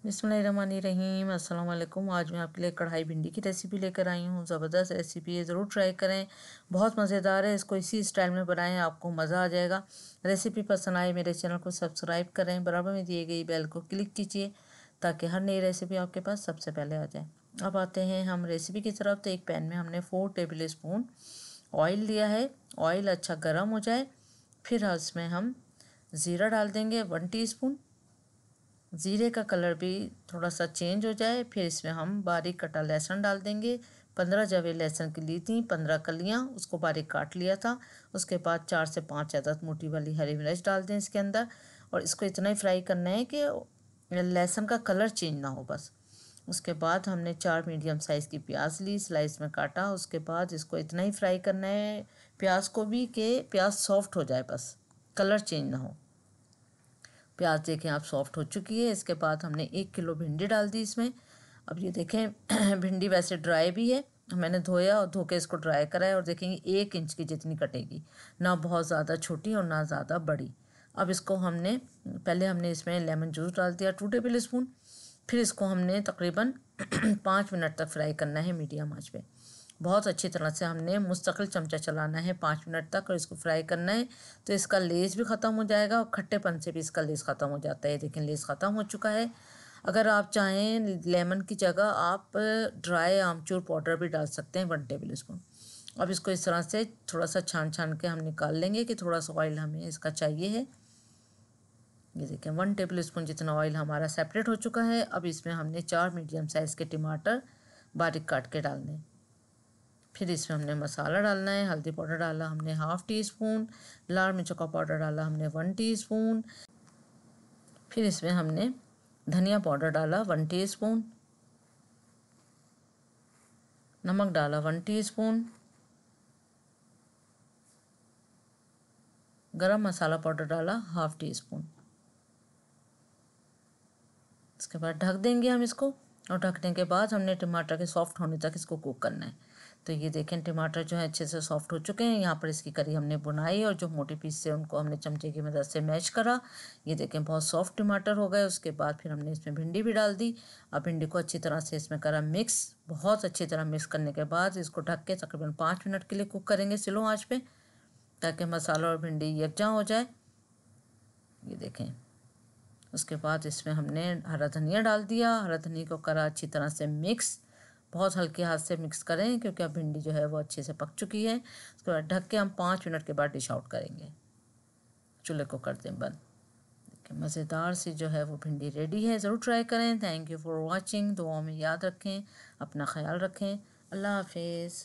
बिस्मिल्लाहिर्रहमानिर्रहीम। अस्सलाम वालेकुम। आज मैं आपके लिए कढ़ाई भिंडी की रेसिपी लेकर आई हूँ। ज़बरदस्त रेसिपी है, ज़रूर ट्राई करें। बहुत मज़ेदार है। इसको इसी स्टाइल में बनाएं, आपको मज़ा आ जाएगा। रेसिपी पसंद आए मेरे चैनल को सब्सक्राइब करें, बराबर में दिए गई बेल को क्लिक कीजिए ताकि हर नई रेसिपी आपके पास सबसे पहले आ जाए। अब आते हैं हम रेसिपी की तरफ। तो एक पैन में हमने 4 टेबल स्पून ऑयल लिया है। ऑयल अच्छा गर्म हो जाए, फिर उसमें हम ज़ीरा डाल देंगे 1 टीस्पून। ज़ीरे का कलर भी थोड़ा सा चेंज हो जाए, फिर इसमें हम बारीक कटा लहसुन डाल देंगे। 15 जवे लहसुन की ली थी, 15 कलियाँ, उसको बारीक काट लिया था। उसके बाद 4 से 5 अदद मोटी वाली हरी मिर्च डाल दें इसके अंदर, और इसको इतना ही फ्राई करना है कि लहसुन का कलर चेंज ना हो बस। उसके बाद हमने 4 मीडियम साइज़ की प्याज ली, स्लाइस में काटा। उसके बाद इसको इतना ही फ्राई करना है प्याज को भी कि प्याज सॉफ्ट हो जाए, बस कलर चेंज ना हो। प्याज देखें आप सॉफ्ट हो चुकी है। इसके बाद हमने 1 किलो भिंडी डाल दी इसमें। अब ये देखें भिंडी वैसे ड्राई भी है, मैंने धोया और धो के इसको ड्राई करा है, और देखेंगे 1 इंच की जितनी कटेगी, ना बहुत ज़्यादा छोटी और ना ज़्यादा बड़ी। अब इसको हमने इसमें लेमन जूस डाल दिया 2 टेबल स्पून। फिर इसको हमने तकरीबन 5 मिनट तक फ्राई करना है मीडियम आंच पे। बहुत अच्छी तरह से हमने मुस्तकिल चमचा चलाना है 5 मिनट तक, और इसको फ्राई करना है। तो इसका लेस भी ख़त्म हो जाएगा और खट्टेपन से भी इसका लेस ख़त्म हो जाता है। देखें लेस ख़त्म हो चुका है। अगर आप चाहें लेमन की जगह आप ड्राई आमचूर पाउडर भी डाल सकते हैं 1 टेबल स्पून। अब इसको इस तरह से थोड़ा सा छान के हम निकाल लेंगे कि थोड़ा सा ऑयल हमें इसका चाहिए है। ये देखें 1 टेबल स्पून जितना ऑयल हमारा सेपरेट हो चुका है। अब इसमें हमने 4 मीडियम साइज़ के टमाटर बारीक काट के डालने। फिर इसमें हमने मसाला डालना है। हल्दी पाउडर डाला हमने 1/2 टीस्पून, लाल मिर्चों का पाउडर डाला हमने 1 टीस्पून। फिर इसमें हमने धनिया पाउडर डाला 1 टीस्पून, नमक डाला 1 टीस्पून, गरम मसाला पाउडर डाला 1/2 टीस्पून। इसके बाद ढक देंगे हम इसको, और ढकने के बाद हमने टमाटर के सॉफ्ट होने तक इसको कुक करना है। तो ये देखें टमाटर जो है अच्छे से सॉफ्ट हो चुके हैं। यहाँ पर इसकी करी हमने बुनाई, और जो मोटे पीस से उनको हमने चमचे की मदद से मैश करा। ये देखें बहुत सॉफ्ट टमाटर हो गए। उसके बाद फिर हमने इसमें भिंडी भी डाल दी। अब भिंडी को अच्छी तरह से इसमें करा मिक्स। बहुत अच्छी तरह मिक्स करने के बाद इसको ढक के तकरीबन 5 मिनट के लिए कुक करेंगे स्लो आँच पे, ताकि मसाला और भिंडी यकजा हो जाए। ये देखें उसके बाद इसमें हमने हरा धनिया डाल दिया। हरा धनिया को करा अच्छी तरह से मिक्स। बहुत हल्के हाथ से मिक्स करें क्योंकि अब भिंडी जो है वो अच्छे से पक चुकी है। उसके बाद ढक के हम 5 मिनट के बाद डिश आउट करेंगे। चूल्हे को कर दें बंद। देखिए मज़ेदार सी जो है वो भिंडी रेडी है। ज़रूर ट्राई करें। Thank you for watching. दुआओं में याद रखें, अपना ख्याल रखें। अल्लाह हाफिज़।